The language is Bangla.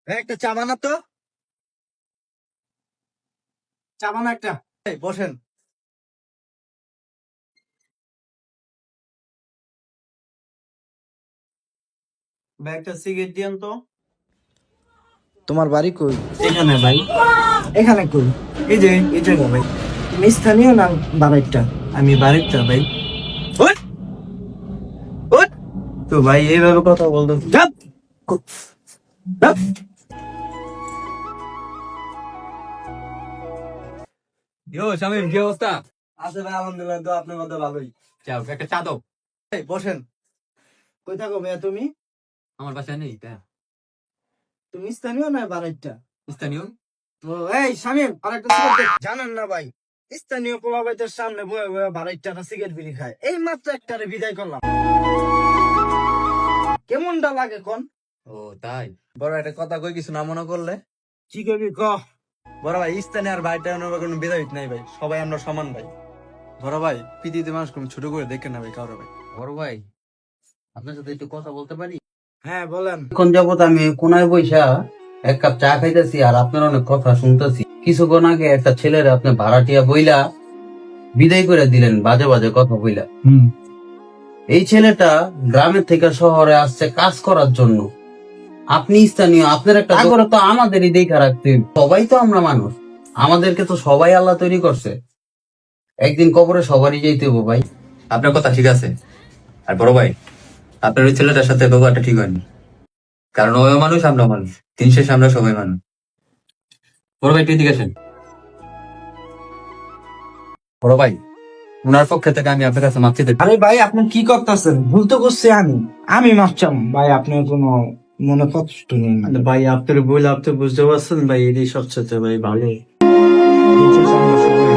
একটা চা বানা তো। চা বানা একটা। বসেন। ভাই একটা সিগারেট দিয়েন তো। তোমার বাড়ি কই? এখানে ভাই। এখানে কই? এই যে এই জায়গা ভাই। তুমি স্থানীয় না বাড়িটা? আমি বাড়িটা ভাই। ওঠ! ওঠ! তো ভাই এইভাবে কথা বলতো যাপ! যাপ! শামিম কি অবস্থা? আছে ভাই আলহামদুলিল্লাহ, তো আপনার মধ্যে ভালোই। যাও একটা চা দাও। বসেন। কই থাকো ভাইয়া তুমি? আমার বাসায় নেই তা তুমি স্থানীয় না বাড়িটা? স্থানীয়। ও এই শামিম, আরেকটা সিগারেট দে। জানেন না ভাই, স্থানীয় পোলাপাইতের সামনে বয়ে বয়ে বাড়িটা সিগারেট বিড়ি খায়। এই মাত্র একটারে বিদায় করলাম। কেমনটা লাগে কোন? ও তাই? বড় একটা কথা কই, কিছু না মনে করলে। কি করবি ক? বড় ভাই, স্থানে আর ভাইটা কোনো ভেদাভেদ নাই ভাই, সবাই আমরা সমান ভাই। বড় ভাই, পৃথিবীতে মানুষ কোনো ছোট করে দেখে না ভাই কারো ভাই। বড় ভাই, আপনার সাথে একটু কথা বলতে পারি? হ্যাঁ বলেন। এখন যাবত আমি কোনায় বইসা এক কাপ চা খাইতেছি আর আপনার অনেক কথা শুনতেছি। কিছুক্ষণ আগে একটা ছেলের আপনি ভাড়াটিয়া বইলা বিদায় করে দিলেন বাজে বাজে কথা বইলা। এই ছেলেটা গ্রামের থেকে শহরে আসছে কাজ করার জন্য। আপনি স্থানীয়, আপনার একটা করে তো আমাদেরই দেখা রাখতে হইব। সবাই তো আমরা মানুষ, আমাদেরকে তো সবাই আল্লাহ তৈরি করছে। একদিন কবরে সবারই যেতে হবো ভাই। আপনার কথা ঠিক আছে। আর বড় ভাই, আপনার ওই ছেলেটার সাথে ব্যবহারটা ঠিক হয়নি। কারণ ওই মানুষ, আমরা মানুষ, দিন শেষে আমরা সবাই মানুষ। বড় ভাই, তুই এদিকে আসেন। বড় ভাই, উনার পক্ষ থেকে আমি আপনার কাছে মাপ চাইতে। আরে ভাই আপনি কি করতেছেন? ভুল তো করছি আমি মাপচাম ভাই, আপনার কোনো মনে কষ্ট নেই না। ভাই আপনার বই আপনি বুঝতে পারছেন ভাই, এটাই সবচেয়ে ভাই ভালো। দিন শেষে আমরা সবাই